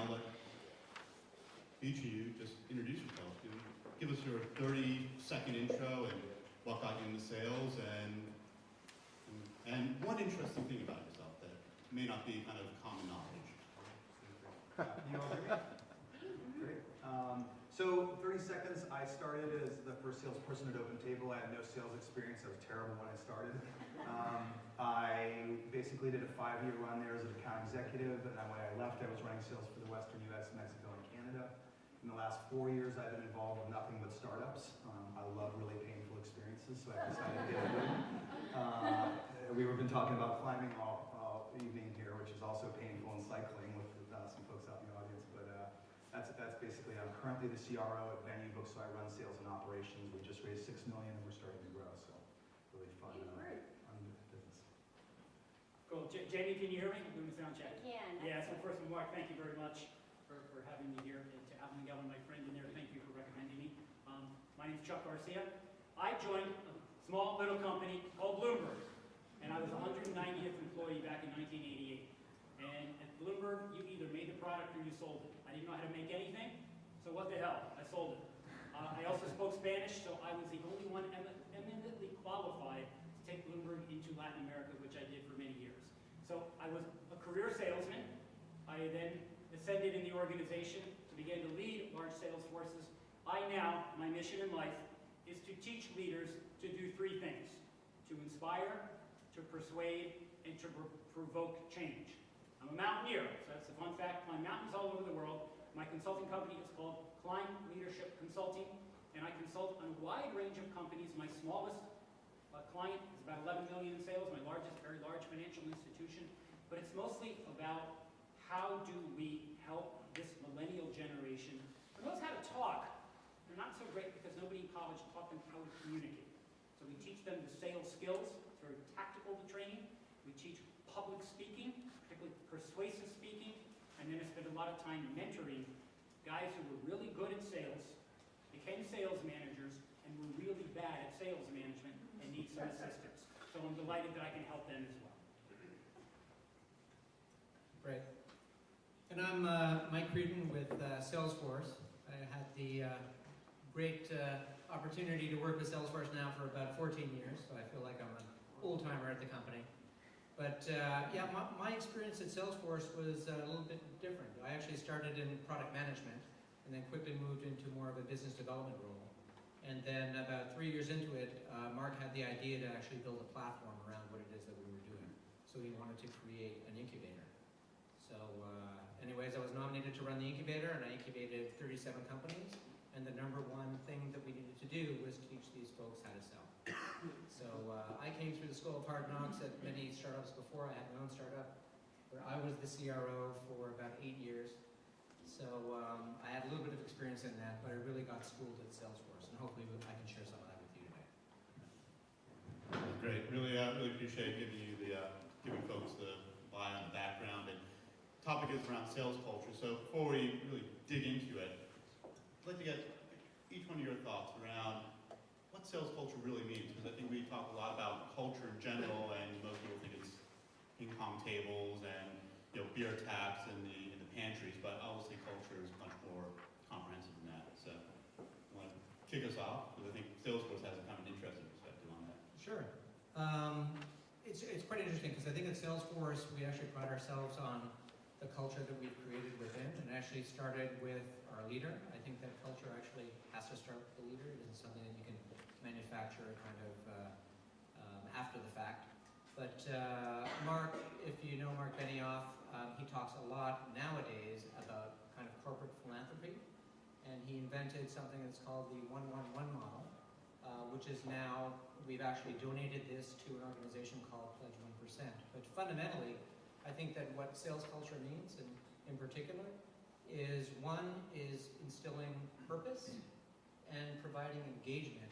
I'll let each of you just introduce yourself. Give us your 30-second intro and what got you into sales, and one interesting thing about yourself that may not be kind of common knowledge. You all hear me? Great. So 30 seconds, I started as the first salesperson at OpenTable. I had no sales experience. I was terrible when I started. I basically did a 5-year run there as an account executive, and then when I left, I was running sales for the Western US, Mexico, and Canada. In the last 4 years, I've been involved with nothing but startups. I love really painful experiences, so I decided to get into it. We've been talking about climbing all evening here, which is also painful, and cycling with some folks out in the audience. But that's basically, I'm currently the CRO at Venue Book, so I run sales and operations. We just raised $6 million, and we're starting to grow, so really fun business. Cool. Jamie, can you hear me? I'm doing the sound check. I can. Yeah, so first of all, Mark, thank you very much for having me here. And to Alan Geller, my friend in there, thank you for recommending me. My name is Chuck Garcia. I joined a small little company called Bloomberg, and I was the 190th employee back in 1988. And at Bloomberg, you either made the product or you sold it. I didn't know how to make anything, so what the hell? I sold it. I also spoke Spanish, so I was the only one eminently qualified to take Bloomberg into Latin America, which I did for many years. So I was a career salesman. I then ascended in the organization to begin to lead large sales forces. My mission in life is to teach leaders to do 3 things: to inspire, to persuade, and to provoke change. I'm a mountaineer, so that's a fun fact. Climb mountains all over the world. My consulting company is called Climb Leadership Consulting, and I consult on a wide range of companies. My smallest client is about 11 million in sales, my largest, very large financial institution. But it's mostly about how do we help this millennial generation who knows how to talk. They're not so great because nobody in college taught them how to communicate. So we teach them the sales skills. It's very tactical, the training. We teach public speaking, particularly persuasive speaking, and then I spent a lot of time mentoring guys who were really good at sales, became sales managers, and were really bad at sales management and need some assistance. So I'm delighted that I can help them as well. Great. And I'm Mike Creedon with Salesforce. I had the great opportunity to work with Salesforce now for about 14 years, so I feel like I'm an old-timer at the company. But yeah, my experience at Salesforce was a little bit different. I actually started in product management and then quickly moved into more of a business development role. And then about 3 years into it, Mark had the idea to actually build a platform around what it is that we were doing. So he wanted to create an incubator. So anyways, I was nominated to run the incubator, and I incubated 37 companies. And the #1 thing that we needed to do was teach these folks how to sell. So I came through the school of hard knocks at many startups before. I had my own startup where I was the CRO for about 8 years. So I had a little bit of experience in that, but I really got schooled at Salesforce, and hopefully I can share some of that with you today. Great. Really appreciate giving folks the buy on the background. And the topic is around sales culture. So before we really dig into it, I'd like to get each one of your thoughts around what sales culture really means, because I think we talk a lot about culture in general, and most people think it's ping pong tables and beer taps in the pantries, but obviously culture is much more comprehensive than that. So I want to kick us off, because I think Salesforce has a kind of an interesting perspective on that. Sure. It's quite interesting, because I think at Salesforce we actually pride ourselves on the culture that we've created within, and actually started with our leader. I think that culture actually has to start with the leader. It isn't something that you can manufacture kind of after the fact. But Mark, if you know Mark Benioff, he talks a lot nowadays about kind of corporate philanthropy, and he invented something that's called the 1-1-1 model, which is now, we've actually donated this to an organization called Pledge 1%. But fundamentally, I think that what sales culture means, and in particular, is one is instilling purpose and providing engagement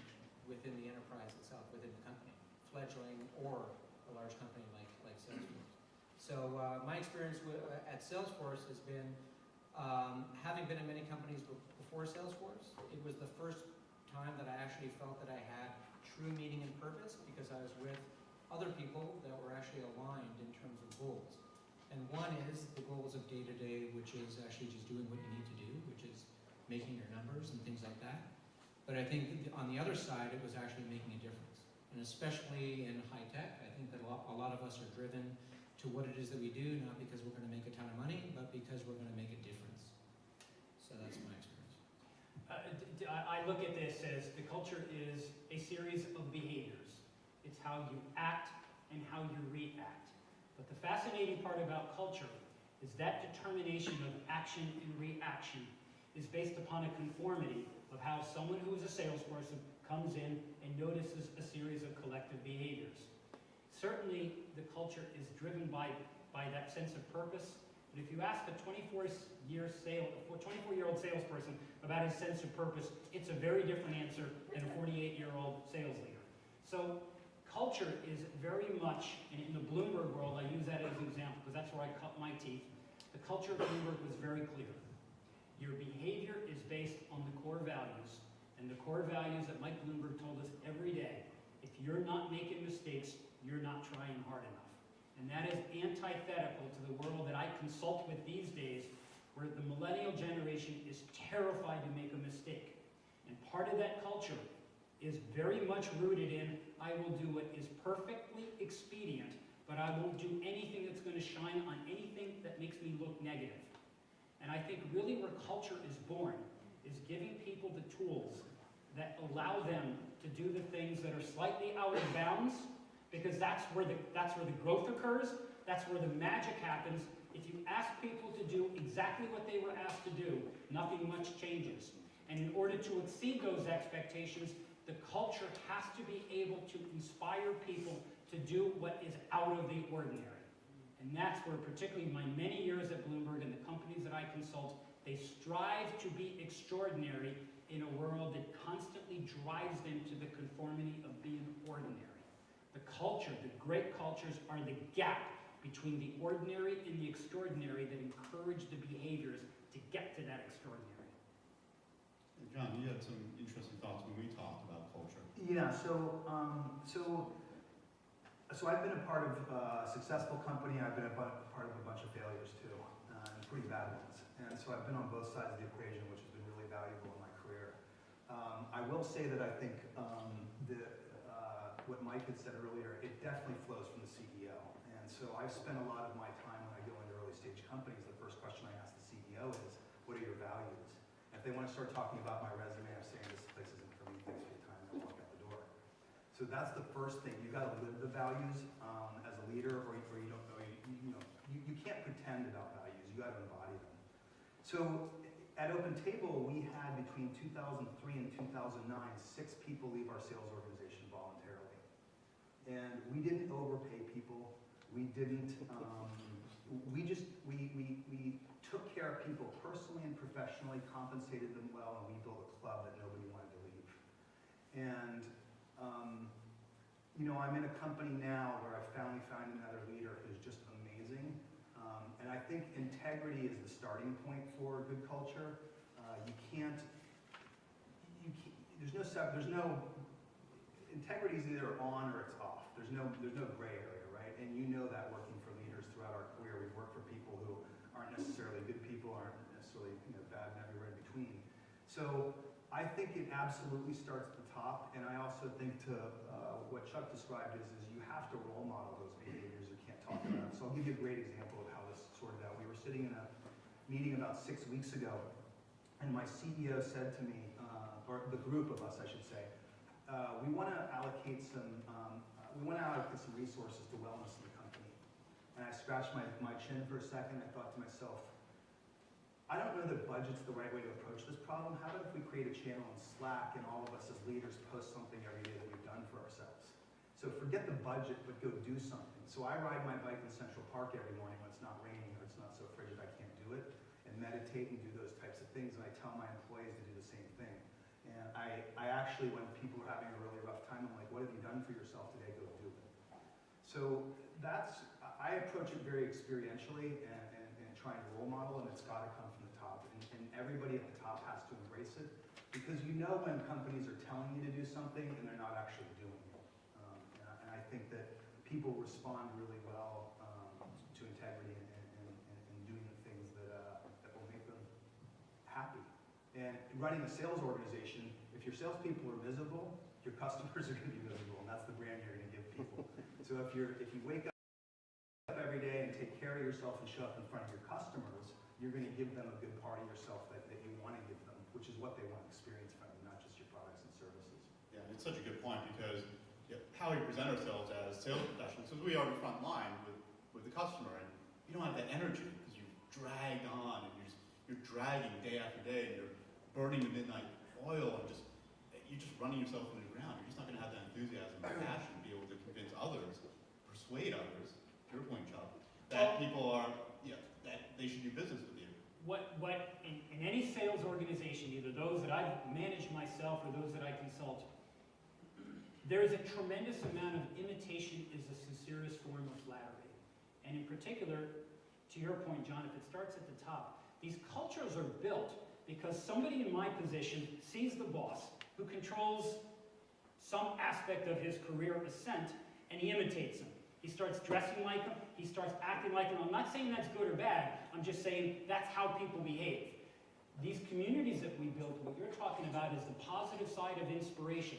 within the enterprise itself, within the company, fledgling or a large company like Salesforce. So my experience at Salesforce has been, having been in many companies before Salesforce, it was the first time that I actually felt that I had true meaning and purpose, because I was with other people that were actually aligned in terms of goals. And one is the goals of day-to-day, which is actually just doing what you need to do, which is making your numbers and things like that. But I think on the other side, it was actually making a difference. And especially in high tech, I think that a lot of us are driven to what it is that we do, not because we're going to make a ton of money, but because we're going to make a difference. So that's my experience. I look at this as the culture is a series of behaviors. It's how you act and how you react. But the fascinating part about culture is that determination of action and reaction is based upon a conformity of how someone who is a salesperson comes in and notices a series of collective behaviors. Certainly, the culture is driven by that sense of purpose. But if you ask a 24-year-old salesperson about his sense of purpose, it's a very different answer than a 48-year-old sales leader. So culture is very much, and in the Bloomberg world, I use that as an example because that's where I cut my teeth. The culture of Bloomberg was very clear. Your behavior is based on the core values, and the core values that Mike Bloomberg told us every day. If you're not making mistakes, you're not trying hard enough. And that is antithetical to the world that I consult with these days, where the millennial generation is terrified to make a mistake. And part of that culture is very much rooted in, I will do what is perfectly expedient, but I won't do anything that's going to shine on anything that makes me look negative. And I think really where culture is born is giving people the tools that allow them to do the things that are slightly out of bounds, because that's where the growth occurs, that's where the magic happens. If you ask people to do exactly what they were asked to do, nothing much changes. And in order to exceed those expectations, the culture has to be able to inspire people to do what is out of the ordinary. And that's where, particularly my many years at Bloomberg and the companies that I consult, they strive to be extraordinary in a world that constantly drives them to the conformity of being ordinary. The culture, the great cultures, are the gap between the ordinary and the extraordinary that encourage the behaviors to get to that extraordinary. And John, you had some interesting thoughts when we talked about culture. Yeah, so I've been a part of a successful company. I've been a part of a bunch of failures too, and pretty bad ones. And so I've been on both sides of the equation, which has been really valuable in my career. I will say that I think what Mike had said earlier, it definitely flows from the CEO. And so I've spent a lot of my time when I go into early stage companies, the first question I ask the CEO is, what are your values? And if they want to start talking about my resume, I'm saying this place isn't for me, thanks for your time, and I'll walk out the door. So that's the first thing. You got to live the values as a leader, or you can't pretend about values. You got to embody them. So at OpenTable, we had between 2003 and 2009, 6 people leave our sales organization voluntarily. And we didn't overpay people. We didn't. We took care of people personally and professionally, compensated them well, and we built a club that nobody wanted to leave. And I'm in a company now where I finally found another leader who's just amazing. And I think integrity is the starting point for good culture. Integrity is either on or it's off. There's no gray area, right? And you know that working for leaders throughout our career. We've worked for people who aren't necessarily good people, aren't necessarily bad and everywhere in between. So I think it absolutely starts at the top, and I also think to what Chuck described is you have to role model those behaviors. You can't talk about it. So I'll give you a great example of how this sorted out. We were sitting in a meeting about 6 weeks ago, and my CEO said to me, or the group of us, I should say, we want to allocate some resources to wellness in the company. And I scratched my chin for a second. I thought to myself, I don't know that budget's the right way to approach this problem. How about if we create a channel in Slack and all of us as leaders post something every day that we've done for ourselves? So forget the budget, but go do something. So I ride my bike in Central Park every morning when it's not raining or it's not so frigid I can't do it, and meditate and do those types of things. And I tell my employees to do the same thing. And I actually, when people are having a really rough time, I'm like, what have you done for yourself today? Go do it. So I approach it very experientially and trying to role model, and it's got to come from the top. And everybody at the top has to embrace it, because you know when companies are telling you to do something and they're not actually doing it. And I think that people respond really well to integrity and And running a sales organization, if your salespeople are visible, your customers are going to be visible, and that's the brand you're going to give people. So if you wake up every day and take care of yourself and show up in front of your customers, you're going to give them a good part of yourself that you want to give them, which is what they want to experience from you, not just your products and services. Yeah, it's such a good point because how we present ourselves as sales professionals, because we are the front line with the customer, and you don't have that energy because you've dragged on and you're dragging day after day, and you're burning the midnight oil, and you're just running yourself into the ground. You're just not going to have that enthusiasm and passion to be able to convince others, persuade others, to your point, Chuck, that people are, that they should do business with you. What in any sales organization, either those that I've managed myself or those that I consult, there is a tremendous amount of imitation is the sincerest form of flattery. And in particular, to your point, John, if it starts at the top, these cultures are built because somebody in my position sees the boss who controls some aspect of his career ascent, and he imitates him. He starts dressing like him, he starts acting like him. I'm not saying that's good or bad, I'm just saying that's how people behave. These communities that we built, what you're talking about is the positive side of inspiration.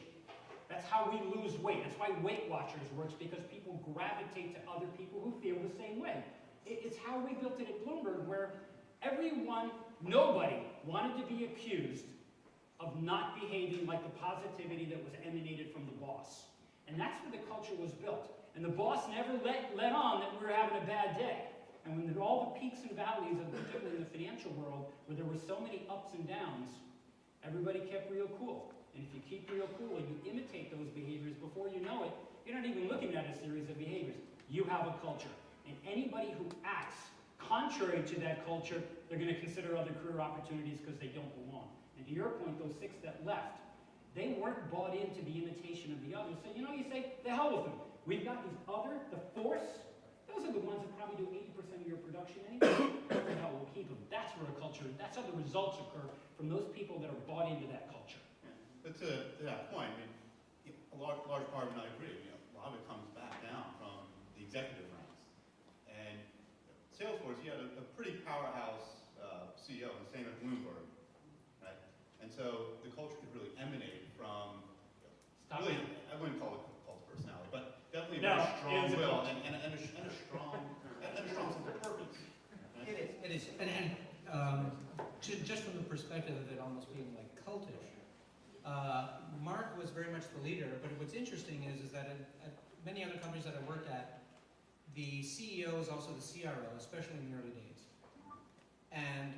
That's how we lose weight. That's why Weight Watchers works, because people gravitate to other people who feel the same way. It's how we built it at Bloomberg, where nobody wanted to be accused of not behaving like the positivity that was emanated from the boss. And that's where the culture was built. And the boss never let on that we were having a bad day. And when all the peaks and valleys of particularly in the financial world, where there were so many ups and downs, everybody kept real cool. And if you keep real cool and you imitate those behaviors, before you know it, you're not even looking at a series of behaviors. You have a culture. And anybody who acts contrary to that culture, they're going to consider other career opportunities because they don't belong. And to your point, those 6 that left, they weren't bought into the imitation of the others. So, you say, the hell with them. We've got these other, the force, those are the ones that probably do 80% of your production anyway. What the hell, we'll keep them. That's where a culture, that's how the results occur from those people that are bought into that culture. But to that point, I mean, a large part of it, I agree. A lot of it comes back down from the executive ranks. And Salesforce, you had a pretty powerhouse CEO, the same at Bloomberg, right? And so the culture could really emanate from, I wouldn't call it cult of personality, but definitely a very strong will and a strong sense of purpose. Right? It is. And just from the perspective of it almost being like cultish, Mark was very much the leader, but what's interesting is that at many other companies that I worked at, the CEO is also the CRO, especially in the early days. And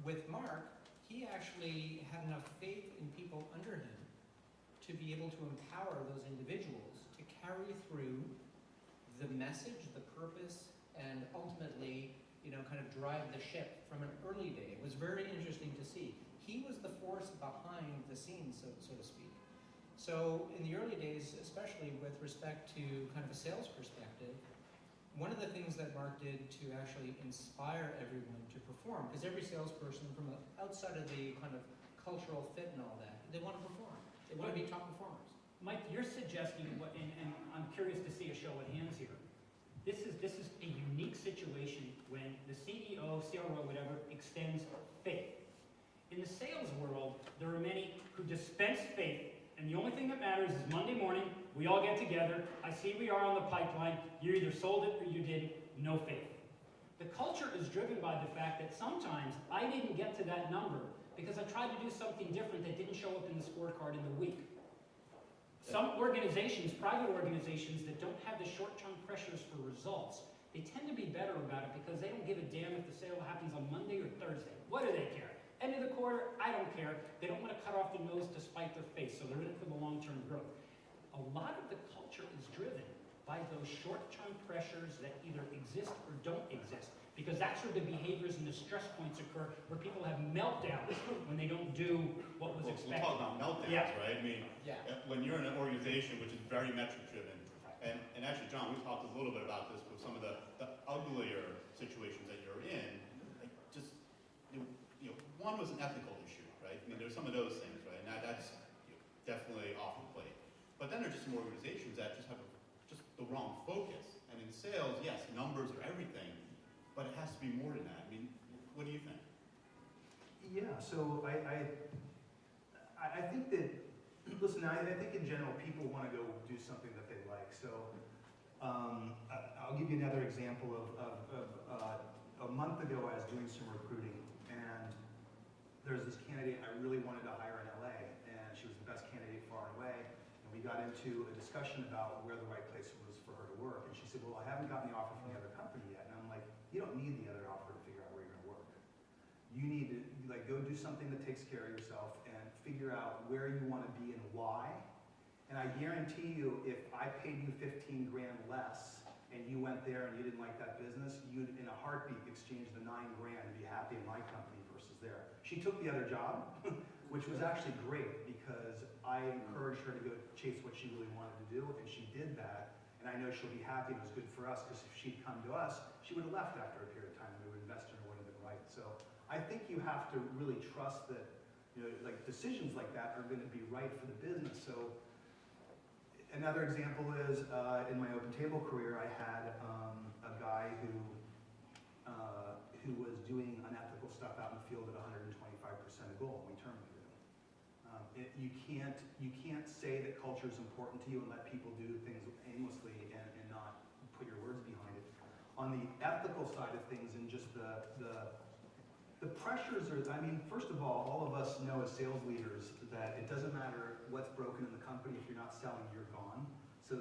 with Mark, he actually had enough faith in people under him to be able to empower those individuals to carry through the message, the purpose, and ultimately, kind of drive the ship from an early day. It was very interesting to see. He was the force behind the scenes, so to speak. So in the early days, especially with respect to kind of a sales perspective, one of the things that Mark did to actually inspire everyone to perform, because every salesperson from outside of the kind of cultural fit and all that, they want to perform. They want to be top performers. Mike, you're suggesting, and I'm curious to see a show of hands here. This is a unique situation when the CEO, CRO, whatever, extends faith. In the sales world, there are many who dispense faith, and the only thing that matters is Monday morning, we all get together, I see we are on the pipeline, you either sold it or you didn't, no faith. The culture is driven by the fact that sometimes I didn't get to that number because I tried to do something different that didn't show up in the scorecard in the week. Some organizations, private organizations that don't have the short-term pressures for results, they tend to be better about it because they don't give a damn if the sale happens on Monday or Thursday. What do they care? End of the quarter, I don't care. They don't want to cut off their nose to spite their face, so they're in it for the long-term growth. A lot of the culture is driven by those short-term pressures that either exist or don't exist, because that's where the behaviors and the stress points occur, where people have meltdowns when they don't do what was expected. We'll talk about meltdowns, right? I mean, when you're in an organization which is very metric-driven, and actually, John, we talked a little bit about this with some of the uglier situations that you're in. Like just, one was an ethical issue, right? I mean, there's some of those things, right? And that's definitely off the plate. But then there's just some organizations that just have just the wrong focus. And in sales, yes, numbers are everything, but it has to be more than that. I mean, what do you think? Yeah, so I think that, listen, I think in general people want to go do something that they like. So I'll give you another example of a month ago I was doing some recruiting, and there's this candidate I really wanted to hire in LA, and she was the best candidate far and away. And we got into a discussion about where the right place was for her to work, and she said, well, I haven't gotten the offer from the other company yet. And I'm like, you don't need the other offer to figure out where you're going to work. You need to go do something that takes care of yourself and figure out where you want to be and why. And I guarantee you, if I paid you 15 grand less and you went there and you didn't like that business, you'd in a heartbeat exchange the 9 grand to be happy in my company versus there. She took the other job, which was actually great because I encouraged her to go chase what she really wanted to do, and she did that. And I know she'll be happy, and it was good for us, because if she'd come to us, she would have left after a period of time, and we would invest in her would have been right. So I think you have to really trust that, like decisions like that are going to be right for the business. So another example is in my OpenTable career, I had a guy who was doing unethical stuff out in the field at 125% of goal, and we terminated him. You can't say that culture is important to you and let people do things aimlessly and not put your words behind it. On the ethical side of things, and just the pressures are, I mean, first of all of us know as sales leaders that it doesn't matter what's broken in the company, if you're not selling, you're gone. So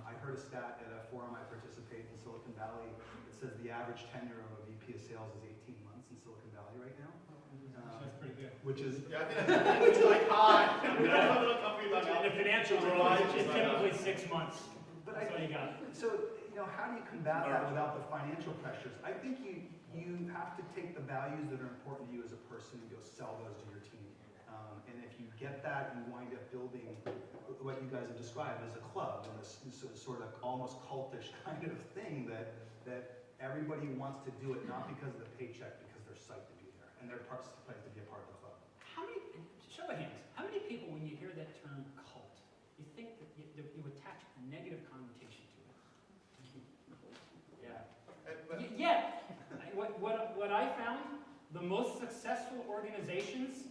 I heard a stat at a forum I participate in Silicon Valley that says the average tenure of a VP of sales is 18 months in Silicon Valley right now. That's pretty good. Which is, Yeah, I think it's like high. Some little companies like In the financial world, it's typically 6 months. but That's all you got. So, how do you combat that without the financial pressures? I think you have to take the values that are important to you as a person and go sell those to your team. And if you get that, you wind up building what you guys have described as a club, and this sort of almost cultish kind of thing that everybody wants to do it, not because of the paycheck, because they're psyched to be there, and they're psyched to be a part of the club. How many, show of hands, how many people, when you hear that term cult, you think that you attach a negative connotation to it? Yeah. Yet, what I found, the most successful organizations,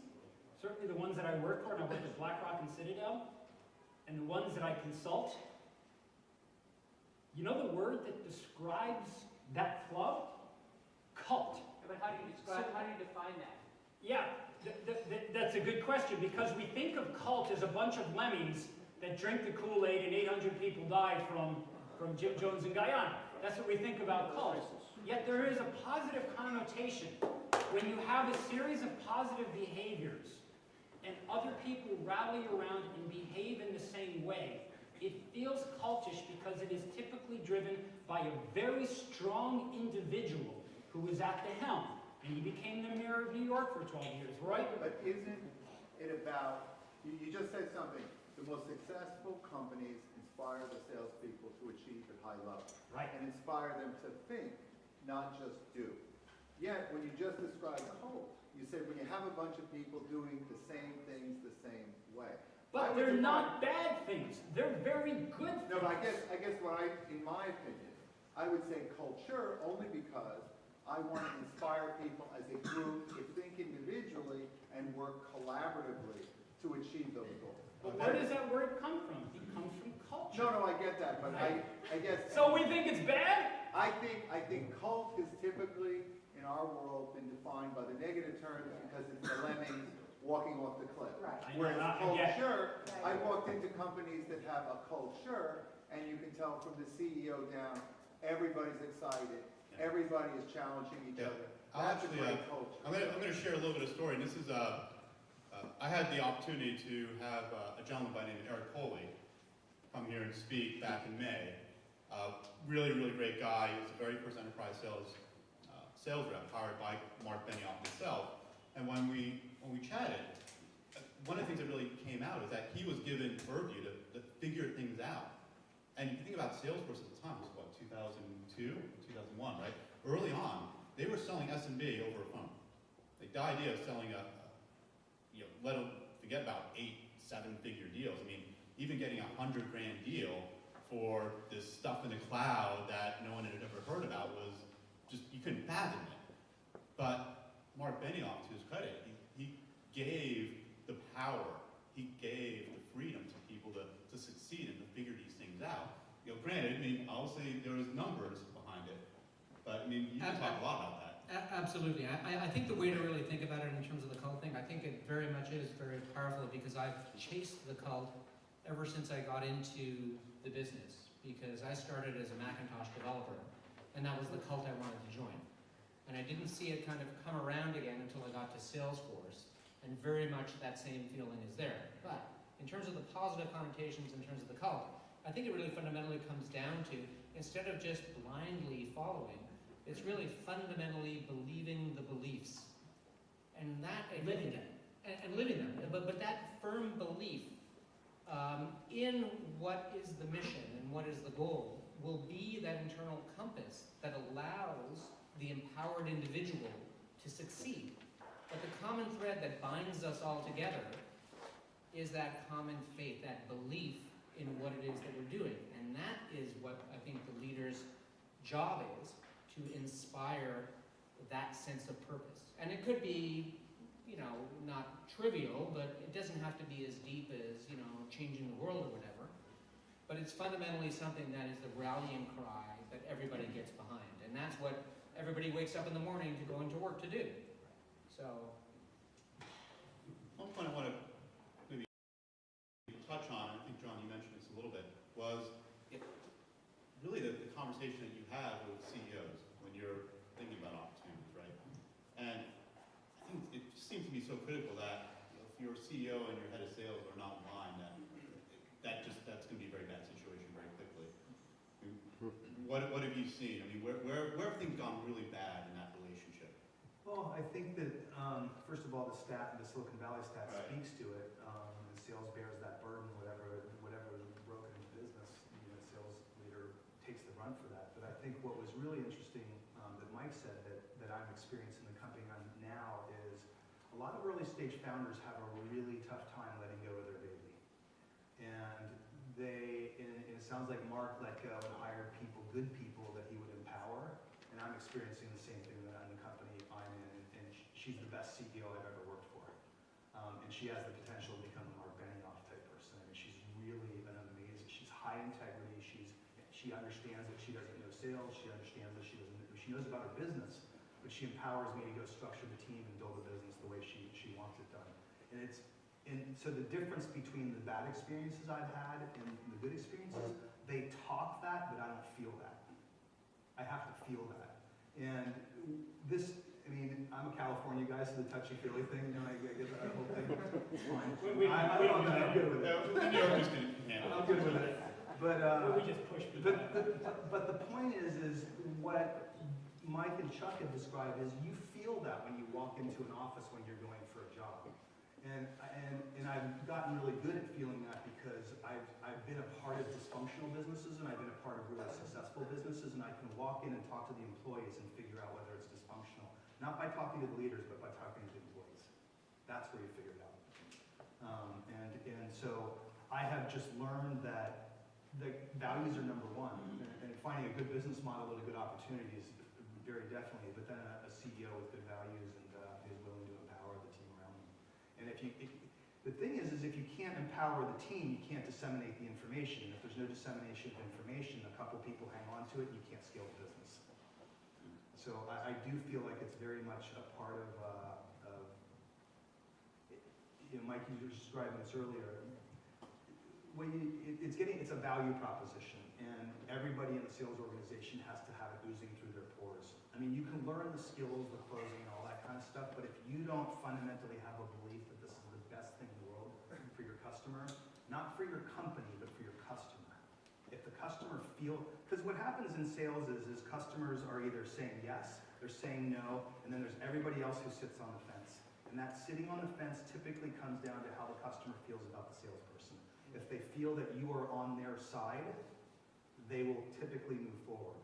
certainly the ones that I work for, and I work with BlackRock and Citadel, and the ones that I consult, you know the word that describes that club? Cult. But how do you define that? Yeah, that's a good question, because we think of cult as a bunch of lemmings that drink the Kool-Aid and 800 people died from Jim Jones in Guyana. That's what we think about cult. Yet there is a positive connotation. When you have a series of positive behaviors and other people rally around and behave in the same way, it feels cultish because it is typically driven by a very strong individual who is at the helm. And he became the mayor of New York for 12 years, right? But isn't it about, you just said something, the most successful companies inspire the salespeople to achieve at high level. Right. And inspire them to think, not just do. Yet, when you just described cult, you said when you have a bunch of people doing the same things the same way. But they're not bad things. They're very good things. No, but I guess in my opinion, I would say culture only because I want to inspire people as a group to think individually and work collaboratively to achieve those goals. But where does that word come from? It comes from culture. No, I get that, but I guess. So we think it's bad? I think cult has typically, in our world, been defined by the negative terms because it's the lemmings walking off the cliff. Right. Whereas culture, I Right. walked into companies that have a culture, and you can tell from the CEO down, everybody's excited, everybody is challenging each Yeah. other. I'll That's a actually, great culture. I'm going to share a little bit of story. And this is, I had the opportunity to have a gentleman by the name of Eric Coley come here and speak back in May. Really, really great guy. He was the very first enterprise sales rep hired by Mark Benioff himself. And when we chatted, one of the things that really came out is that he was given purview to figure things out. And if you think about Salesforce at the time, it was what, 2002, 2001, right? Early on, they were selling SMB over a phone. Like the idea of selling let them forget about 8-7-figure deals. I mean, even getting a $100 grand deal for this stuff in the cloud that no one had ever heard about was just, you couldn't fathom it. But Mark Benioff, to his credit, he gave the power, he gave the freedom to people to succeed and to figure these things out. You know, granted, I mean, obviously there was numbers behind it, but I mean, you can talk a lot about that. Absolutely. I think the way to really think about it in terms of the cult thing, I think it very much is very powerful because I've chased the cult ever since I got into the business, because I started as a Macintosh developer, and that was the cult I wanted to join. And I didn't see it kind of come around again until I got to Salesforce, and very much that same feeling is there. But in terms of the positive connotations in terms of the cult, I think it really fundamentally comes down to, instead of just blindly following, it's really fundamentally believing the beliefs, and that and living them, and living them. But that firm belief in what is the mission and what is the goal will be that internal compass that allows the empowered individual to succeed. But the common thread that binds us all together is that common faith, that belief in what it is that we're doing, and that is what I think the leader's job is, to inspire that sense of purpose. And it could be, you know, not trivial, but it doesn't have to be as deep as, you know, changing the world or whatever. But it's fundamentally something that is the rallying cry that everybody gets behind. And that's what everybody wakes up in the morning to go into work to do. So. One point I want to maybe touch on, I think, John, you mentioned this a little bit, was really the conversation that you have with CEOs when you're thinking about opportunities, right? And I think it just seems to be so critical that, you know, if your CEO and your head of sales are not in line, that's going to be a very bad situation very quickly. I mean, what have you seen? I mean, where have things gone really bad in that relationship? Well, I think that, first of all, the Silicon Valley stat Right. speaks to it. And sales bears that burden, whatever broken into business, you know, sales leader takes the brunt for that. But I think what was really interesting that Mike said that I'm experiencing in the company I'm now is a lot of early stage founders have a really tough time letting go of their baby. And it sounds like Mark let go and hired people, good people that he would empower. And I'm experiencing the same thing that in the company I'm in. And she's the best CEO I've ever worked for. And she has the potential to become a Mark Benioff type person. I mean, she's really an amazing, she's high integrity. She understands that she doesn't know sales. She understands that she knows about her business, but she empowers me to go structure the team and build the business the way she wants it done. And so the difference between the bad experiences I've had and the good experiences, they talk that, but I don't feel that. I have to feel that. And this, I mean, I'm a California guy, so the touchy-feely thing, you know, I get that whole thing. It's fine. I'm good with it. The New Yorkers can handle it. I'm good with it. But We just push people. but the point is what Mike and Chuck have described is you feel that when you walk into an office when you're going for a job. And I've gotten really good at feeling that because I've been a part of dysfunctional businesses and I've been a part of really successful businesses, and I can walk in and talk to the employees and figure out whether it's dysfunctional. Not by talking to the leaders, but by talking to the employees. That's where you figure it out. And so I have just learned that the values are number one, and finding a good business model with a good opportunity is very definitely, but then a CEO with good values and is willing to empower the team around them. And the thing is if you can't empower the team, you can't disseminate the information. And if there's no dissemination of information, a couple people hang on to it, and you can't scale the business. So I do feel like it's very much a part of you know, Mike, you were describing this earlier. It's a value proposition, and everybody in the sales organization has to have it oozing through their pores. I mean, you can learn the skills, the closing, and all that kind of stuff, but if you don't fundamentally have a belief that this is the best thing in the world for your customer, not for your company, but for your customer. If the customer because what happens in sales is customers are either saying yes, they're saying no, and then there's everybody else who sits on the fence. And that sitting on the fence typically comes down to how the customer feels about the salesperson. If they feel that you are on their side, they will typically move forward.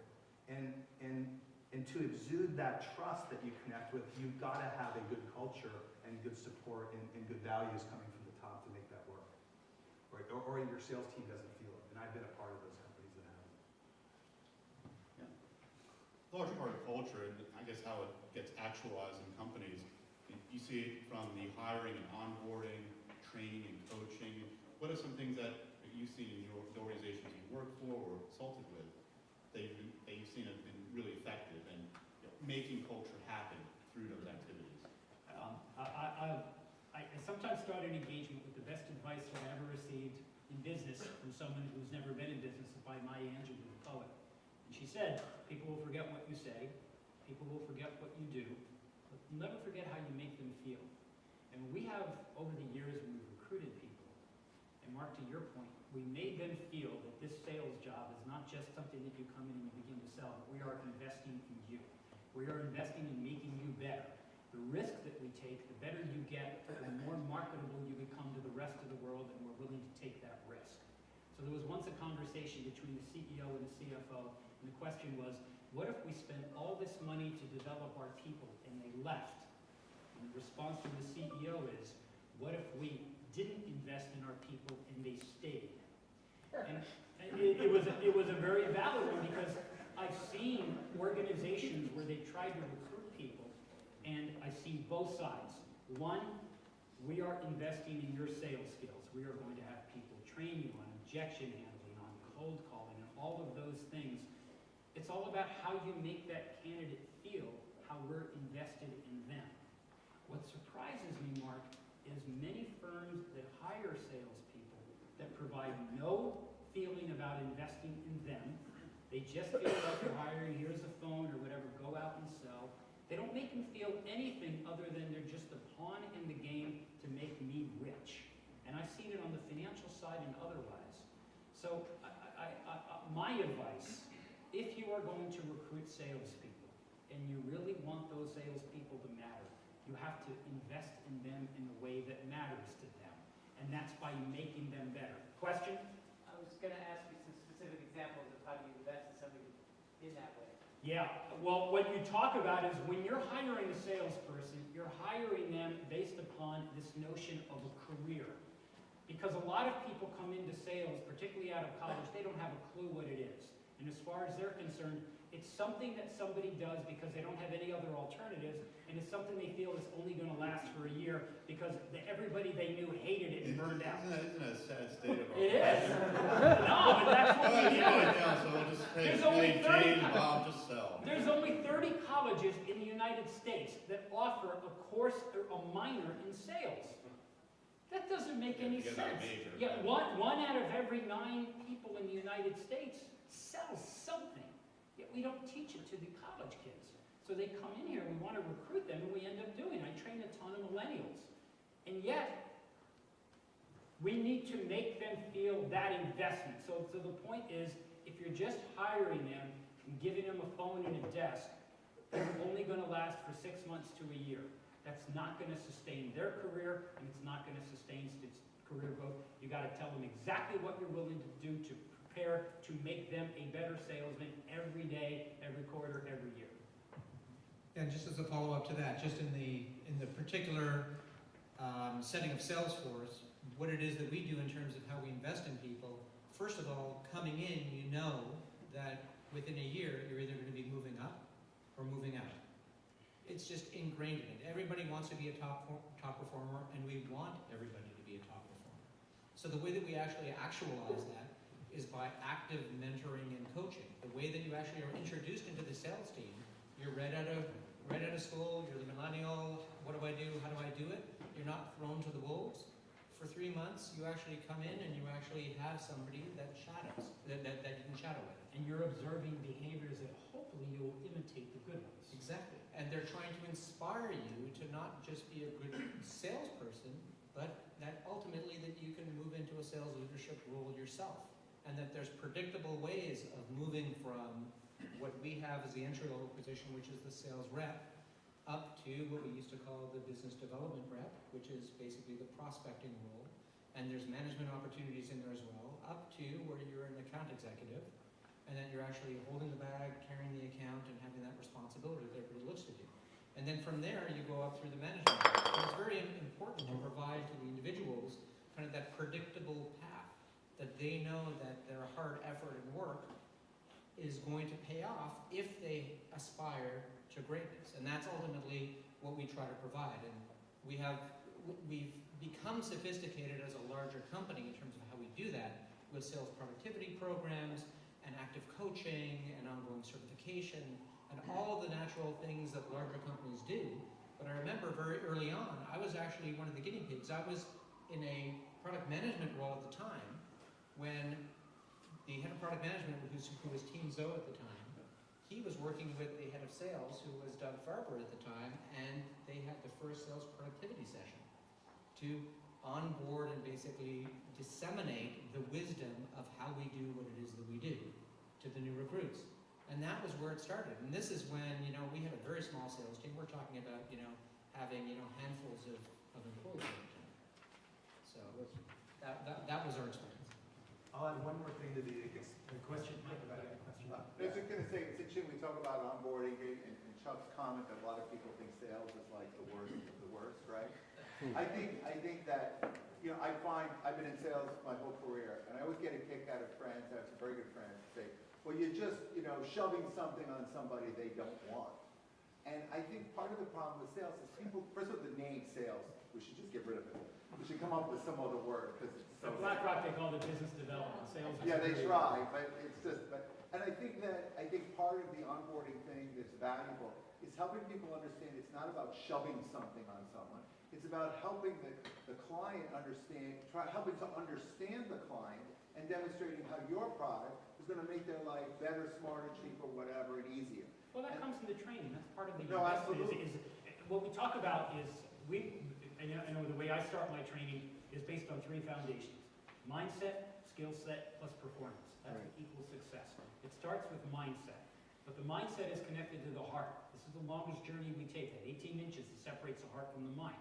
And to exude that trust that you connect with, you've got to have a good culture and good support and good values coming from the top to make that work. Right? Or your sales team doesn't feel it. And I've been a part of those companies that have it. Yeah. Large part of culture, and I guess how it gets actualized in companies. You see it from the hiring and onboarding, training and coaching. What are some things that you've seen in the organizations you work for or consulted with that you've seen have been really effective in making culture happen through those activities? I sometimes start an engagement with the best advice that I ever received in business from someone who's never been in business by Maya Angelou, the poet. And she said, people will forget what you say, people will forget what you do, but you'll never forget how you make them feel. And we have, over the years, we've recruited people. And Mark, to your point, we made them feel that this sales job is not just something that you come in and you begin to sell, but we are investing in you. We are investing in making you better. The risk that we take, the better you get, the more marketable you become to the rest of the world, and we're willing to take that risk. So there was once a conversation between the CEO and the CFO, and the question was, what if we spent all this money to develop our people and they left? And the response from the CEO is, what if we didn't invest in our people and they stayed? And it was a very valid one, because I've seen organizations where they tried to recruit people, and I've seen both sides. One, we are investing in your sales skills. We are going to have people train you on objection handling, on cold calling, and all of those things. It's all about how you make that candidate feel, how we're invested in them. What surprises me, Mark, is many firms that hire salespeople that provide no feeling about investing in them. They just feel like they're hiring, here's a phone or whatever, go out and sell. They don't make them feel anything other than they're just a pawn in the game to make me rich. And I've seen it on the financial side and otherwise. So my advice, if you are going to recruit salespeople and you really want those salespeople to matter, you have to invest in them in a way that matters to them. And that's by making them better. Question? I was going to ask you some specific examples of how do you invest in somebody in that way. Yeah, well, what you talk about is when you're hiring a salesperson, you're hiring them based upon this notion of a career. Because a lot of people come into sales, particularly out of college, they don't have a clue what it is. And as far as they're concerned, it's something that somebody does because they don't have any other alternatives, and it's something they feel is only going to last for a year because everybody they knew hated it and burned out. Isn't that a sad state of our It is. profession? No, but that's what we do. So we'll just pay There's only Jane, 30 Bob, just sell. There's only 30 colleges in the United States that offer a course or a minor in sales. That doesn't make any Get that sense. major. Yet one out of every 9 people in the United States sells something. Yet we don't teach it to the college kids. So they come in here, we want to recruit them, and we end up doing it. I train a ton of millennials. And yet, we need to make them feel that investment. So the point is, if you're just hiring them and giving them a phone and a desk, it's only going to last for 6 months to a year. That's not going to sustain their career, and it's not going to sustain its career growth. You got to tell them exactly what you're willing to do to prepare to make them a better salesman every day, every quarter, every year. And just as a follow-up to that, just in the particular setting of Salesforce, what it is that we do in terms of how we invest in people, first of all, coming in, you know that within a year, you're either going to be moving up or moving out. It's just ingrained in it. Everybody wants to be a top performer, and we want everybody to be a top performer. So the way that we actually actualize that is by active mentoring and coaching. The way that you actually are introduced into the sales team, you're right out of school, you're the millennial, what do I do, how do I do it? You're not thrown to the wolves. For 3 months, you actually come in and you actually have somebody that shadows, that you can shadow with. And you're observing behaviors that hopefully you'll imitate the good ones. Exactly. And they're trying to inspire you to not just be a good salesperson, but that ultimately that you can move into a sales leadership role yourself. And that there's predictable ways of moving from what we have as the entry-level position, which is the sales rep, up to what we used to call the business development rep, which is basically the prospecting role. And there's management opportunities in there as well, up to where you're an account executive, and then you're actually holding the bag, carrying the account, and having that responsibility that everybody looks to do. And then from there, you go up through the management. And it's very important to provide to the individuals kind of that predictable path, that they know that their hard effort and work is going to pay off if they aspire to greatness. And that's ultimately what we try to provide. And we've become sophisticated as a larger company in terms of how we do that with sales productivity programs and active coaching and ongoing certification and all the natural things that larger companies do. But I remember very early on, I was actually one of the guinea pigs. I was in a product management role at the time when the head of product management, who was Team Zoe at the time, he was working with the head of sales, who was Doug Farber at the time, and they had the first sales productivity session to onboard and basically disseminate the wisdom of how we do what it is that we do to the new recruits. And that was where it started. And this is when, we had a very small sales team. We're talking about, having, handfuls of employees at the time. So that was our experience. I'll add one more thing to the question. I was just going to say, it's interesting, we talk about onboarding, and Chuck's comment that a lot of people think sales is like the worst of the worst, right? I think that, I've been in sales my whole career, and I always get a kick out of friends, I have some very good friends, who say, well, you're just, shoving something on somebody they don't want. And I think part of the problem with sales is people, first of all, the name sales, we should just get rid of it. We should come up with some other word, because it's so... At BlackRock, they call it business development. Sales is Yeah, they really- try, but it's just, and I think part of the onboarding thing that's valuable is helping people understand it's not about shoving something on someone. It's about helping the client understand, helping to understand the client and demonstrating how your product is going to make their life better, smarter, cheaper, whatever, and easier. Well, that comes from the training. That's part of the No, investment. absolutely. What we talk about is, I know the way I start my training is based on 3 foundations: mindset, skill set, plus performance. That's what equals success. It starts with mindset. But the mindset is connected to the heart. This is the longest journey we take. That 18 inches that separates the heart from the mind.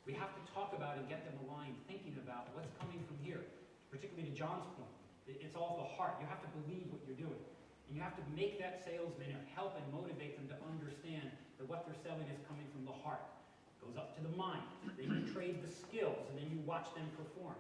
We have to talk about and get them aligned, thinking about what's coming from here. Particularly to John's point, it's all the heart. You have to believe what you're doing. And you have to make that salesman help and motivate them to understand that what they're selling is coming from the heart. It goes up to the mind. Then you trade the skills, and then you watch them perform.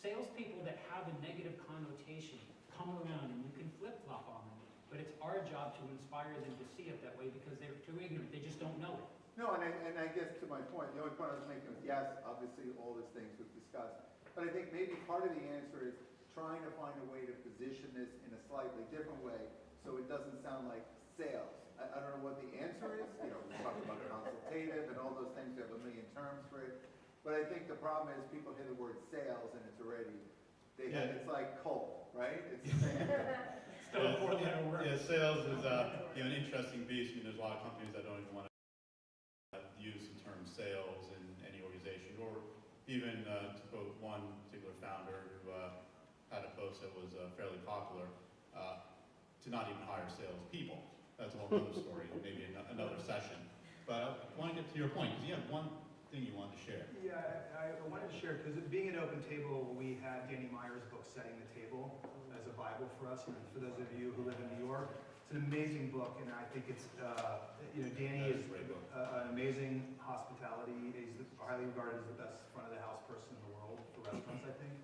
Salespeople that have a negative connotation come around, and you can flip-flop on them. But it's our job to inspire them to see it that way because they're too ignorant. They just don't know it. No, and I guess to my point, the only point I was making was, yes, obviously all these things we've discussed, but I think maybe part of the answer is trying to find a way to position this in a slightly different way so it doesn't sound like sales. I don't know what the answer is. We talked about consultative and all those things. We have a million terms for it. But I think the problem is people hear the word sales and it's already, it's like coal, right? It's the same. Still a 4-letter word. Yeah, sales is an interesting beast. There's a lot of companies that don't even want to use the term sales in any organization, or even to quote one particular founder who had a post that was fairly popular, to not even hire salespeople. That's a whole other story, maybe another session. But I want to get to your point, because you have one thing you wanted to share. Yeah, I wanted to share, because being at OpenTable, we had Danny Meyer's book, Setting the Table, as a Bible for us. And for those of you who live in New York, it's an amazing book, and I think it's, Danny is an amazing hospitality. He's highly regarded as the best front-of-the-house person in the world for restaurants, I think.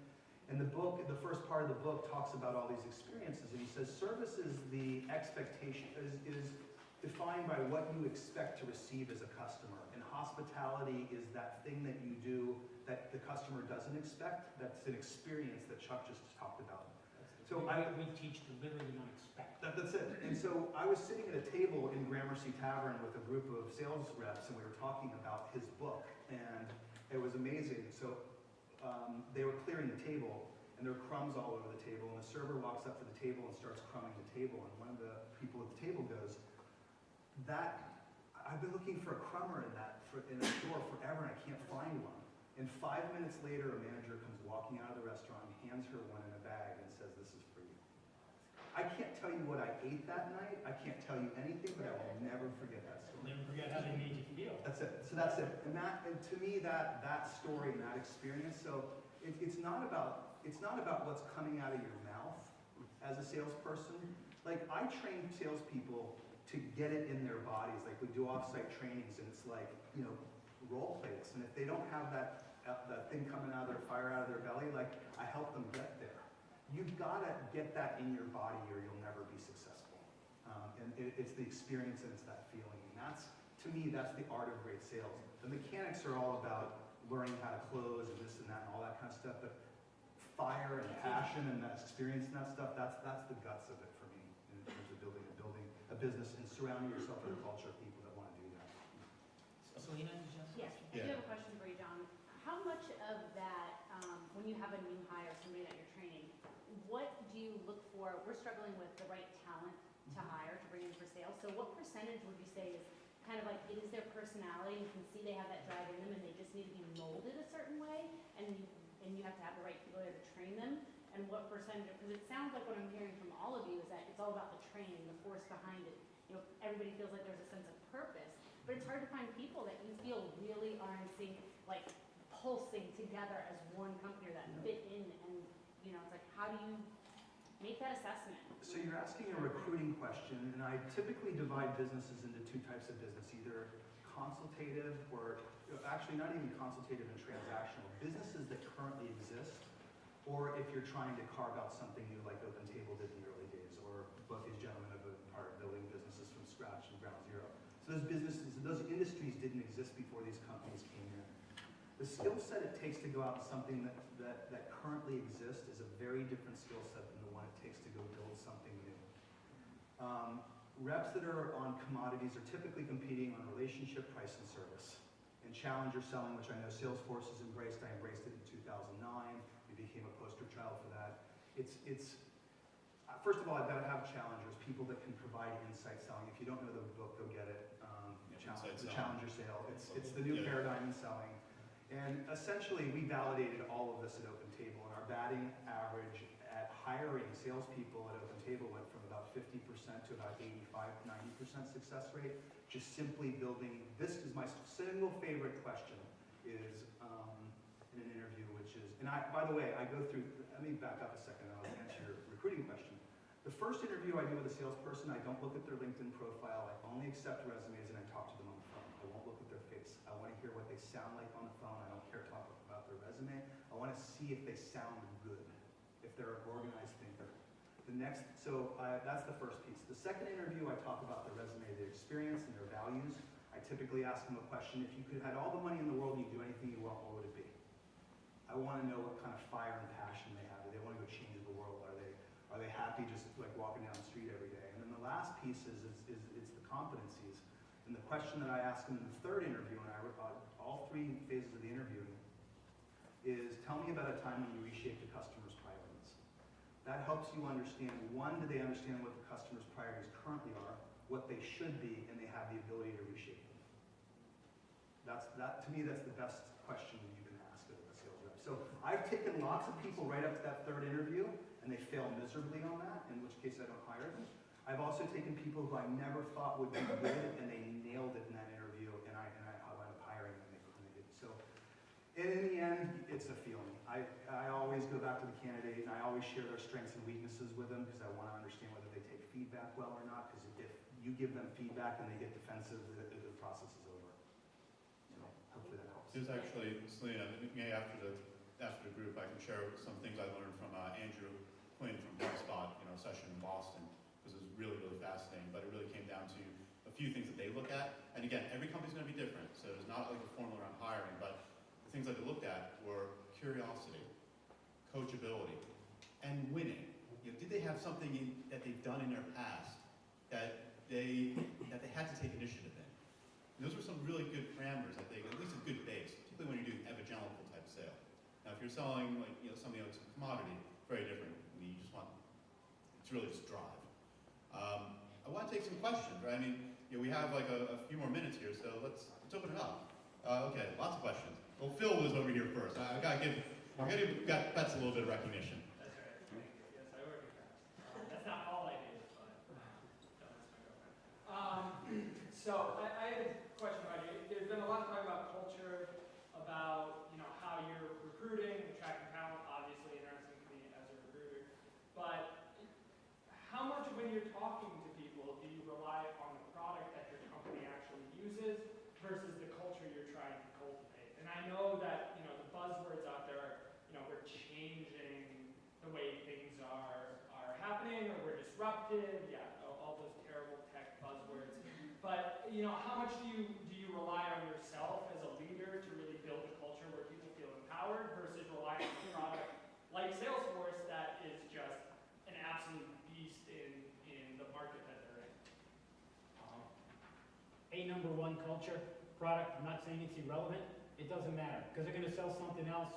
And the book, the first part of the book talks about all these experiences, and he says service is the expectation, is defined by what you expect to receive as a customer. And hospitality is that thing that you do that the customer doesn't expect. That's an experience that Chuck just talked about. So we teach to literally not expect. That's it. And so I was sitting at a table in Gramercy Tavern with a group of sales reps, and we were talking about his book, and it was amazing. So they were clearing the table, and there were crumbs all over the table, and the server walks up to the table and starts crumbing the table, and one of the people at the table goes, I've been looking for a crumber in the store forever, and I can't find one. And 5 minutes later, a manager comes walking out of the restaurant, hands her one in a bag, and says, "This is for you." I can't tell you what I ate that night. I can't tell you anything, but I will never forget that story. Never forget how they made you feel. That's it. So that's it. And to me, that story and that experience. So it's not about what's coming out of your mouth as a salesperson. Like, I train salespeople to get it in their bodies. Like, we do off-site trainings, and it's like, role plays. And if they don't have that thing coming out of their fire out of their belly, like, I help them get there. You've got to get that in your body, or you'll never be successful. And it's the experience and it's that feeling. And that's, to me, that's the art of great sales. The mechanics are all about learning how to close and this and that and all that kind of stuff, but fire and passion and that experience and that stuff, that's the guts of it for me in terms of building a business and surrounding yourself with a culture of people that want to do that. Selena, did you have a Yes, question? I do have a question for you, John. How much of that, when you have a new hire, somebody that you're training, what do you look for? We're struggling with the right talent to hire, to bring in for sales. So what percentage would you say is kind of like, it is their personality, you can see they have that drive in them, and they just need to be molded a certain way, and you have to have the right people there to train them? And what percentage, because it sounds like what I'm hearing from all of you is that it's all about the training, the force behind it. You know, everybody feels like there's a sense of purpose, but it's hard to find people that you feel really are in sync, like pulsing together as one company, or that fit in, and you know, it's like, how do you make that assessment? So you're asking a recruiting question, and I typically divide businesses into two types of business, either consultative or actually not even consultative and transactional, businesses that currently exist, or if you're trying to carve out something new like OpenTable did in the early days, or both these gentlemen are building businesses from scratch and ground zero. So those businesses, those industries didn't exist before these companies came in. The skill set it takes to go out and something that currently exists is a very different skill set than the one it takes to go build something new. Reps that are on commodities are typically competing on relationship, price, and service. And challenger selling, which I know Salesforce has embraced, I embraced it in 2009. We became a poster child for that. First of all, I've got to have challengers, people that can provide insight selling. If you don't know the book, go get it. The Challenger Sale. It's the new paradigm in selling. And essentially, we validated all of this at OpenTable, and our batting average at hiring salespeople at OpenTable went from about 50% to about 85, 90% success rate. Just simply building, this is my single favorite question, is in an interview, which is, and by the way, I go through, let me back up a second, I'll answer your recruiting question. The first interview I do with a salesperson, I don't look at their LinkedIn profile, I only accept resumes and I talk to them on the phone. I won't look at their face. I want to hear what they sound like on the phone. I don't care to talk about their resume. I want to see if they sound good, if they're an organized thinker. That's the first piece. The second interview, I talk about their resume, their experience, and their values. I typically ask them a question, if you could have all the money in the world and you do anything you want, what would it be? I want to know what kind of fire and passion they have. Do they want to go change the world? Are they happy just like walking down the street every day? And then the last piece is it's the competencies. And the question that I ask them in the third interview, and I all three phases of the interview, is tell me about a time when you reshaped a customer's priorities. That helps you understand, one, do they understand what the customer's priorities currently are, what they should be, and they have the ability to reshape them. To me, that's the best question you can ask of a sales rep. So I've taken lots of people right up to that third interview, and they fail miserably on that, in which case I don't hire them. I've also taken people who I never thought would be good, and they nailed it in that interview, and I wound up hiring them, and they did. So, and in the end, it's a feeling. I always go back to the candidate, and I always share their strengths and weaknesses with them, because I want to understand whether they take feedback well or not, because if you give them feedback and they get defensive, the process is over. So, hopefully that helps. There's actually, Selena, maybe after the group, I can share some things I learned from Andrew Quinn from HubSpot, a session in Boston, because it was really, really fascinating, but it really came down to a few things that they look at. And again, every company's going to be different, so there's not like a formula around hiring, but the things that they looked at were curiosity, coachability, and winning. Did they have something that they've done in their past that they had to take initiative in? And those were some really good parameters, I think, at least a good base, particularly when you're doing evangelical type sale. Now, if you're selling something that's a commodity, very different. You just want, it's really just drive. I want to take some questions, right? We have like a few more minutes here, so let's open it up. Okay, lots of questions. Well, Phil was over here first. I gotta give Bets a little bit of recognition. That's right. Thank you. Yes, I work fast. That's not all I do, but don't ask my girlfriend. So I had a question about you. There's been a lot of talk about culture, about how you're recruiting, attracting talent. Obviously, interesting to me as a recruiter. But how much, when you're talking to people, do you rely on the product that your company actually uses versus the culture you're trying to cultivate? And I know that the buzzwords out there are we're changing the way things are happening, or we're disruptive. Yeah, all those terrible how much do you rely on yourself as a leader to really build a culture where people feel empowered versus relying on a product like Salesforce that is just an absolute beast in the market that they're in? Number one, culture, product, I'm not saying it's irrelevant, it doesn't matter, because they're gonna sell something else,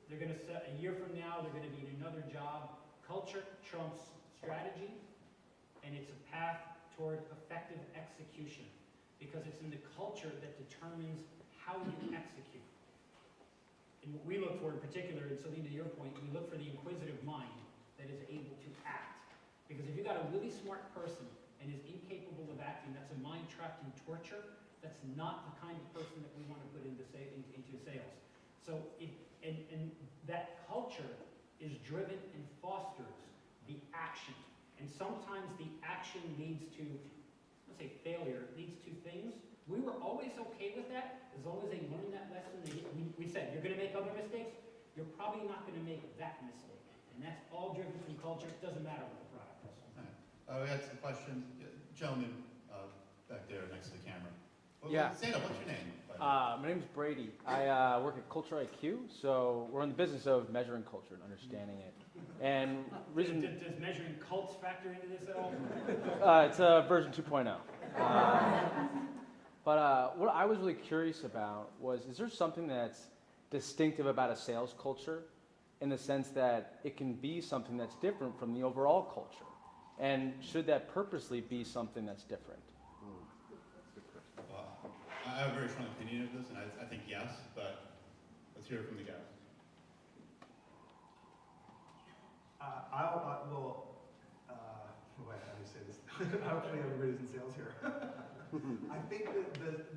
they're gonna sell, a year from now, they're gonna be in another job. Culture trumps strategy, and it's a path toward effective execution, because it's in the culture that determines how you execute. And what we look for in particular, and Celine, to your point, we look for the inquisitive mind that is able to act. Because if you've got a really smart person and is incapable of acting, that's a mind trapped in torture. That's not the kind of person that we want to put into sales. So, and that culture is driven and fosters the action. And sometimes the action leads to, let's say failure, leads to things. We were always okay with that as long as they learned that lesson. We said, you're going to make other mistakes, you're probably not going to make that mistake. And that's all driven from culture. It doesn't matter what the product is. We had some questions. Gentleman back there next to the camera. Yeah. Stand up, what's your name? My name's Brady. I work at Culture IQ, so we're in the business of measuring culture and understanding it. And reason Does measuring cults factor into this at all? it's version 2.0. But what I was really curious about was, is there something that's distinctive about a sales culture in the sense that it can be something that's different from the overall culture? And should that purposely be something that's different? Well, I have a very strong opinion of this, and I think yes, but let's hear it from the guys. How do you say this? Hopefully everybody's in sales here. I think that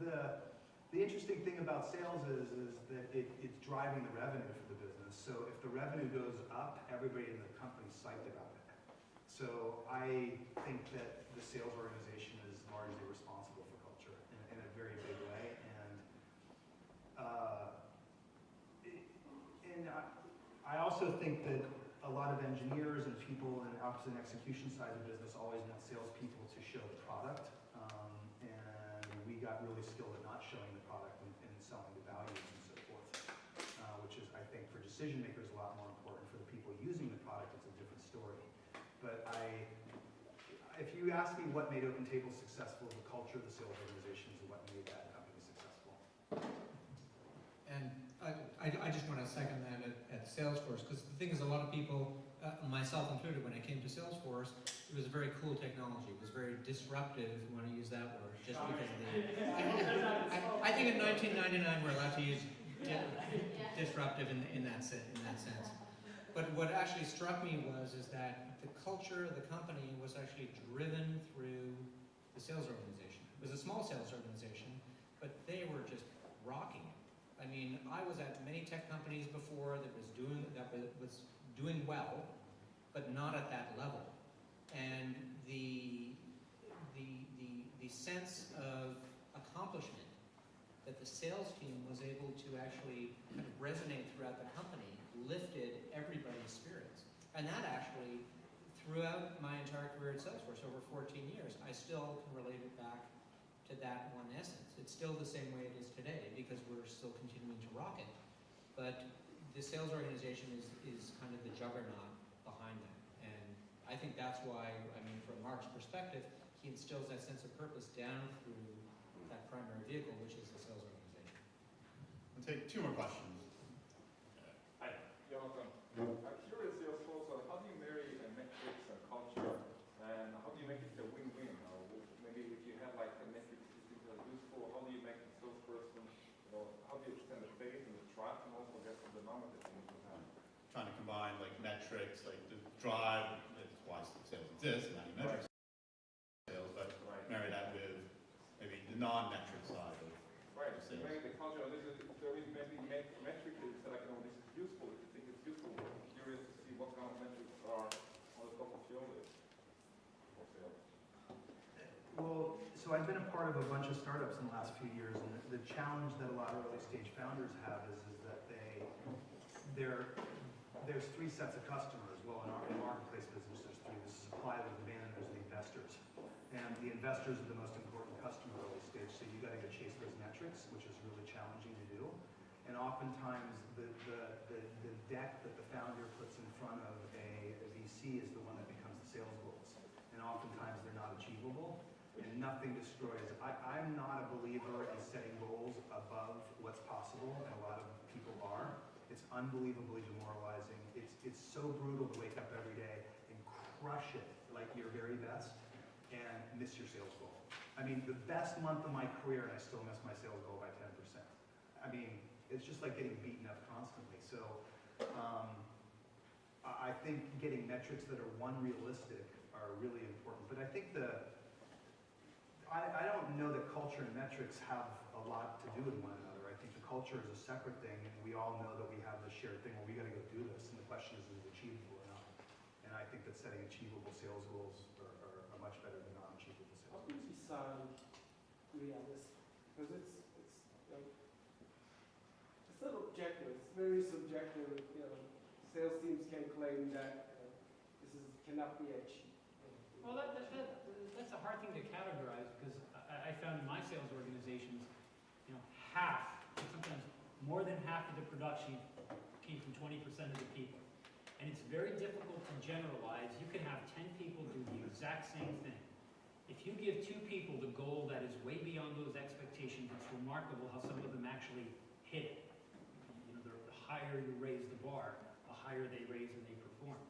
the interesting thing about sales is that it's driving the revenue for the business. So if the revenue goes up, everybody in the company's psyched about it. So I think that the sales organization is largely responsible for culture in a very big way. And I also think that a lot of engineers and people in the ops and execution side of the business always want salespeople to show the product. And we got really skilled at not showing the product and selling the values and so forth, which is, I think, for decision makers a lot more important. For the people using the product, it's a different story. But if you ask me what made OpenTable successful, the culture of the sales organization is what made that company successful. And I just want to second that at Salesforce, because the thing is, a lot of people, myself included, when I came to Salesforce, it was a very cool technology. It was very disruptive, if you want to use that word, just because of the... I think in 1999 we're allowed to use disruptive in that sense. But what actually struck me is that the culture of the company was actually driven through the sales organization. It was a small sales organization, but they were just rocking it. I mean, I was at many tech companies before that was doing well, but not at that level. And the sense of accomplishment that the sales team was able to actually kind of resonate throughout the company lifted everybody's spirits. And that actually, throughout my entire career at Salesforce, over 14 years, I still can relate it back to that one essence. It's still the same way it is today because we're still continuing to rock it. But the sales organization is kind of the juggernaut behind that. And I think that's why, I mean, from Mark's perspective, he instills that sense of purpose down through that primary vehicle, which is the sales organization. We'll take two more questions. Hi, Jonathan. I'm curious, Salesforce, how do you marry metrics and culture, and how do you make it a win-win? Maybe if you have like a metric system that is useful, how do you make the salesperson, how do you extend the faith and the trust, and also get the numbers that you need to have? Trying to combine like metrics, like the drive, that's why sales exists, and how you measure sales, but marry that with maybe the non-metric side of sales. Maybe the culture, there is maybe metrics that you say, like, this is useful, if you think it's useful. I'm curious to see what kind of metrics are on the top of your list for sales. Well, so I've been a part of a bunch of startups in the last few years, and the challenge that a lot of early stage founders have is that there's three sets of customers. Well, in our marketplace business, there's three. There's the supply, there's the demand, and there's the investors. And the investors are the most important customer early stage, so you gotta go chase those metrics, which is really challenging to do. And oftentimes, the deck that the founder puts in front of a VC is the one that becomes the sales goals. And oftentimes, they're not achievable, and nothing destroys. I'm not a believer in setting goals above what's possible, and a lot of people are. It's unbelievably demoralizing. It's so brutal to wake up every day and crush it like your very best and miss your sales goal. I mean, the best month of my career, and I still miss my sales goal by 10%. I mean, it's just like getting beaten up constantly. So I think getting metrics that are realistic are really important. But I think I don't know that culture and metrics have a lot to do with one another. I think the culture is a separate thing, and we all know that we have this shared thing where we got to go do this. And the question is it achievable or not? And I think that setting achievable sales goals are much better than non-achievable How sales do goals. you decide realistic? Because it's not objective. It's very subjective. Sales teams can claim that cannot be achieved. Well, that's a hard thing to categorize because I found in my sales organizations, half, sometimes more than half of the production came from 20% of the people. And it's very difficult to generalize. You can have 10 people do the exact same thing. If you give 2 people the goal that is way beyond those expectations, it's remarkable how some of them actually hit it. The higher you raise the bar, the higher they raise and they perform.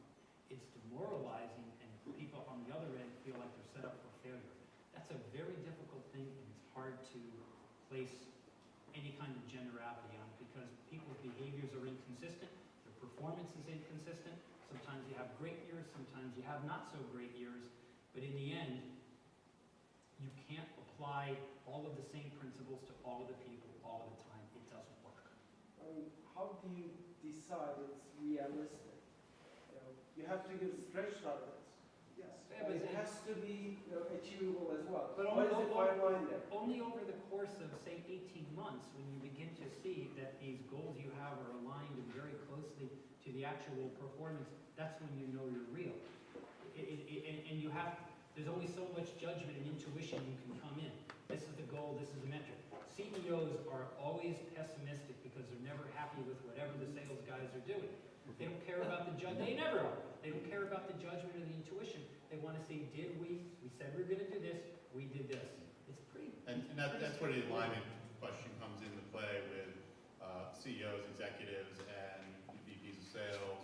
It's demoralizing, and people on the other end feel like they're set up for failure. That's a very difficult thing, and it's hard to place any kind of generality on it because people's behaviors are inconsistent, their performance is inconsistent. Sometimes you have great years, sometimes you have not so great years, but in the end, you can't apply all of the same principles to all of the people all of the time. It doesn't work. How do you decide it's realistic? You have to give stretch targets. Yes. Yeah, But but it has to be achievable as well. But What is the fine line there? only over the course of, say, 18 months, when you begin to see that these goals you have are aligned and very closely to the actual performance, that's when you know you're real. And you have, there's only so much judgment and intuition you can come in. This is the goal, this is the metric. CEOs are always pessimistic because they're never happy with whatever the sales guys are doing. They don't care about the they never are. They don't care about the judgment or the intuition. They want to say, we said we were going to do this, we did this. It's pretty. And that's where the alignment question comes into play with CEOs, executives, and VPs of sales,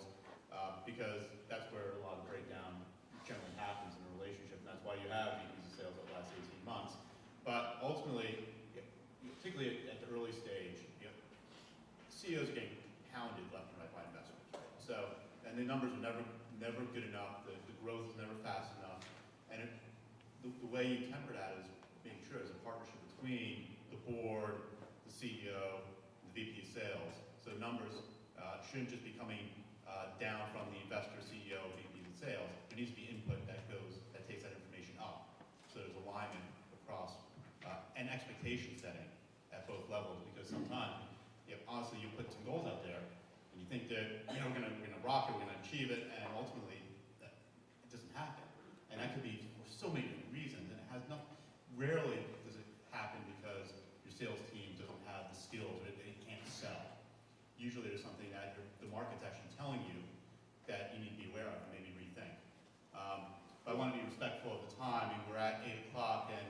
because that's where a lot of breakdown generally happens in a relationship, and that's why you have VPs of sales that last 18 months. But ultimately, particularly at the early stage, CEOs are getting pounded left and right by investors. Right? So, and the numbers are never good enough. The growth is never fast enough. And the way you temper that is making sure there's a partnership between the board, the CEO, the VP of sales. So numbers shouldn't just be coming down from the investor, CEO, VP of sales. There needs to be input that takes that information up. So there's alignment across and expectation setting at both levels. Because sometimes, honestly, you put some goals out there, and you think that we're going to rock it, we're going to achieve it, and ultimately it doesn't happen. And that could be for so many different reasons. And it has not. Rarely does it happen because your sales team doesn't have the skills or they can't sell. Usually there's something that the market's actually telling you that you need to be aware of and maybe rethink. But I want to be respectful of the time. I mean, we're at 8 o'clock, and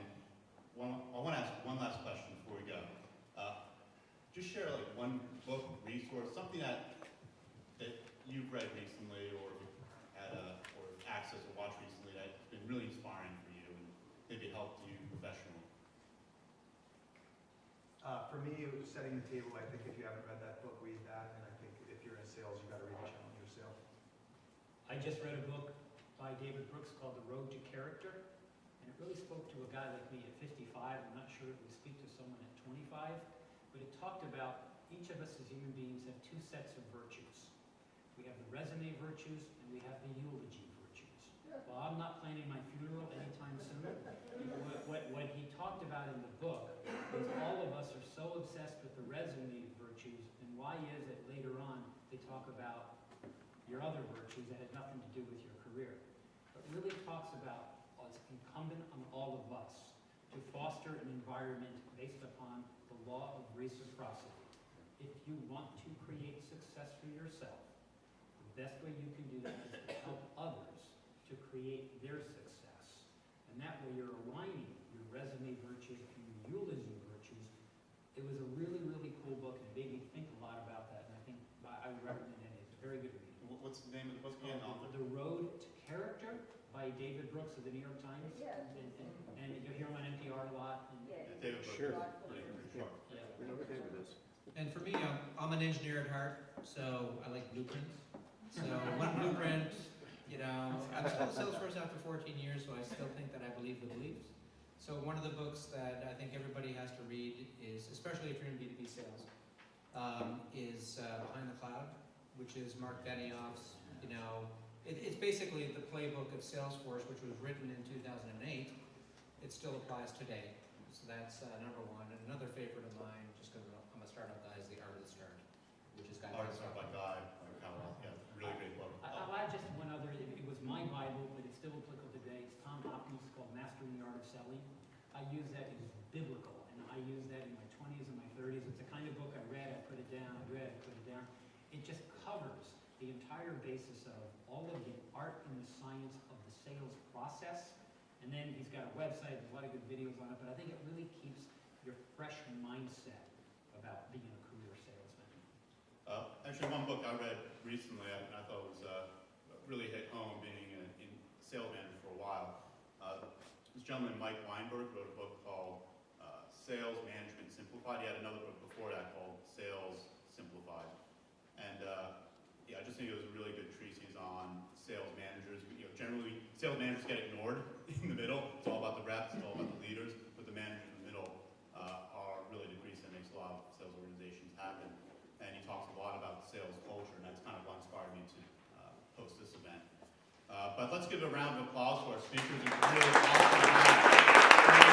I want to ask one last question before we go. Just share like one book, resource, something that you've read recently or had or access or watched recently that's been really inspiring for you and maybe helped you professionally. For me, it was Setting the Table. I think if you haven't read that book, read that. And I think if you're in sales, you've got to read The Challenger Sale. I just read a book by David Brooks called The Road to Character, and it really spoke to a guy like me at 55. I'm not sure it would speak to someone at 25, but it talked about each of us as human beings have 2 sets of virtues. We have the resume virtues and we have the eulogy virtues. Well, I'm not planning my funeral anytime soon. What he talked about in the book is all of us are so obsessed with the resume virtues, and why is it later on they talk about your other virtues that had nothing to do with your career. But really talks about it's incumbent on all of us to to foster an environment based upon the law of reciprocity. If you want to create success for yourself, the best way you can do that is to help others to create their success. And that way you're aligning your resume virtues and your eulogy virtues. It was a really, really cool book, and it made me think a lot about that, and I think I would recommend it. It's a very good read. What's the name of the book again? The Road to Character by David Brooks of the New York Times. Yeah. And you'll hear him on NPR a lot. And, Yeah. David Brooks Sure. is pretty sharp. yeah. We know what David is. And for me, I'm an engineer at heart, so I like blueprints. So one blueprint, you know, I'm still at Salesforce after 14 years, so I still think that I believe the beliefs. So one of the books that I think everybody has to read is, especially if you're in B2B sales, is Behind the Cloud, which is Mark Benioff's, you know, it's basically the playbook of Salesforce, which was written in 2008. It still applies today. So that's number one. And another favorite of mine, just because I'm a startup guy, is The Art of the Start, which is Art of Start by Guy Cowell. Yeah, really great book. I'll add just one other. It was my Bible, but it's still applicable today. It's Tom Hopkins, called Mastering the Art of Selling. I use that as biblical, and I use that in my 20s and my 30s. It's the kind of book I read, I put it down, I read, I put it down. It just covers the entire basis of all of the art and the science of the sales process. And then he's got a website, there's a lot of good videos on it, but I think it really keeps your fresh mindset about being a career salesman. Actually, one book I read recently, and I thought was really hit home, being in sales manager for a while. This gentleman, Mike Weinberg, wrote a book called Sales Management Simplified. He had another book before that called Sales Simplified. And yeah, I just think it was a really good treatise on sales managers. You know, generally, sales managers get ignored in the middle. It's all about the reps, it's all about the leaders, but the managers in the middle are really the grease that makes a lot of sales organizations happen. And he talks a lot about sales culture, and that's kind of what inspired me to host this event. But let's give a round of applause to our speakers. It's really awesome.